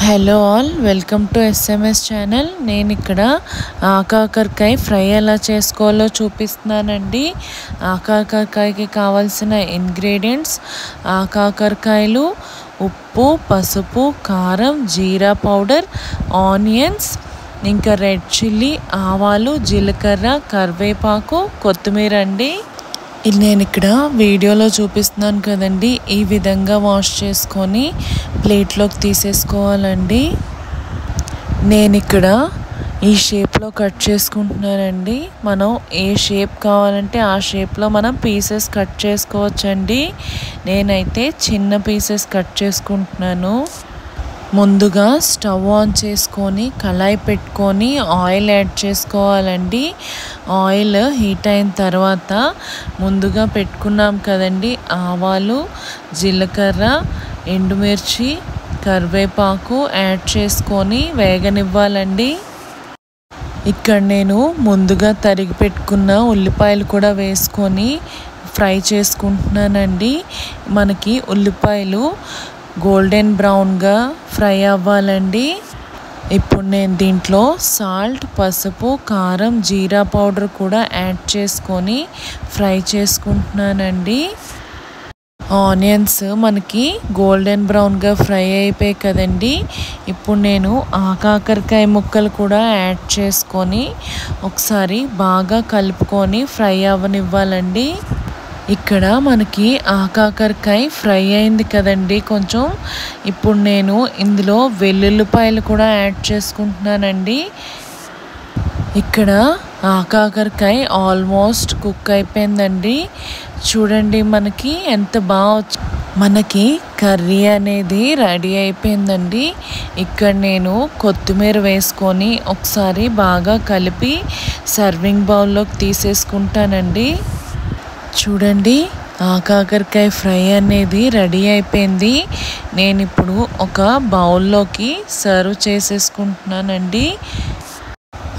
Hello all, welcome to SMS channel. నేను ఇక్కడ ఆకాకరకాయ fry ఎలా చేసుకోవాలో చూపిస్తున్నానండి. ఆకాకరకాయకి కావాల్సిన ఇంగ్రీడియంట్స్: ఆకాకరకాయలు, ఉప్పు, పసుపు, కారం, జీరా పౌడర్, ఆనియన్స్, ఇంకా రెడ్ చిల్లీ, ఆవాలు, జీలకర్ర, కరివేపాకు, కొత్తిమీర అండి. నేను ఇక్కడ వీడియోలో చూపిస్తున్నాను కదండి, ఈ విధంగా వాష్ చేసుకొని ప్లేట్లోకి తీసేసుకోవాలండి. నేను ఇక్కడ ఈ షేప్లో కట్ చేసుకుంటున్నానండి. మనం ఏ షేప్ కావాలంటే ఆ షేప్లో మనం పీసెస్ కట్ చేసుకోవచ్చండి. నేనైతే చిన్న పీసెస్ కట్ చేసుకుంటున్నాను. ముందుగా స్టవ్ ఆన్ చేసుకొని కళాయి పెట్టుకొని ఆయిల్ యాడ్ చేసుకోవాలండి. ఆయిల్ హీట్ అయిన తర్వాత ముందుగా పెట్టుకున్నాం కదండి ఆవాలు, జీలకర్ర, ఎండుమిర్చి, కరివేపాకు యాడ్ చేసుకొని వేగనివ్వాలండి. ఇక్కడ నేను ముందుగా తరిగి పెట్టుకున్న ఉల్లిపాయలు కూడా వేసుకొని ఫ్రై చేసుకుంటున్నానండి. మనకి ఉల్లిపాయలు గోల్డెన్ బ్రౌన్గా ఫ్రై అవ్వాలండి. ఇప్పుడు నేను దీంట్లో సాల్ట్, పసుపు, కారం, జీరా పౌడర్ కూడా యాడ్ చేసుకొని ఫ్రై చేసుకుంటున్నానండి. ఆనియన్స్ మనకి గోల్డెన్ బ్రౌన్గా ఫ్రై అయిపోయాయి కదండి. ఇప్పుడు నేను ఆకాకరకాయ ముక్కలు కూడా యాడ్ చేసుకొని ఒకసారి బాగా కలుపుకొని ఫ్రై అవ్వనివ్వాలండి. ఇక్కడ మనకి ఆకాకరకాయ ఫ్రై అయింది కదండి కొంచెం. ఇప్పుడు నేను ఇందులో వెల్లుల్లిపాయలు కూడా యాడ్ చేసుకుంటున్నానండి. ఇక్కడ ఆకాకరకాయ ఆల్మోస్ట్ కుక్ అయిపోయిందండి. చూడండి మనకి ఎంత బాగా మనకి కర్రీ అనేది రెడీ అయిపోయిందండి. ఇక్కడ నేను కొత్తిమీర వేసుకొని ఒకసారి బాగా కలిపి సర్వింగ్ బౌల్లోకి తీసేసుకుంటానండి. చూడండి, ఆకాకరకాయ ఫ్రై అనేది రెడీ అయిపోయింది. నేను ఇప్పుడు ఒక బౌల్లోకి సర్వ్ చేసేసుకుంటున్నానండి.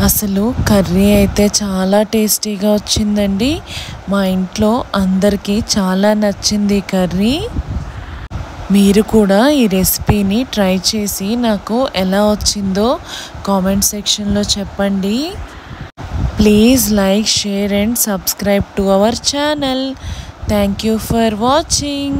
అసలు కర్రీ అయితే చాలా టేస్టీగా వచ్చిందండి. మా ఇంట్లో అందరికీ చాలా నచ్చింది ఈ కర్రీ. మీరు కూడా ఈ రెసిపీని ట్రై చేసి నాకు ఎలా వచ్చిందో కామెంట్ సెక్షన్లో చెప్పండి. Please like, share and subscribe to our channel. Thank you for watching.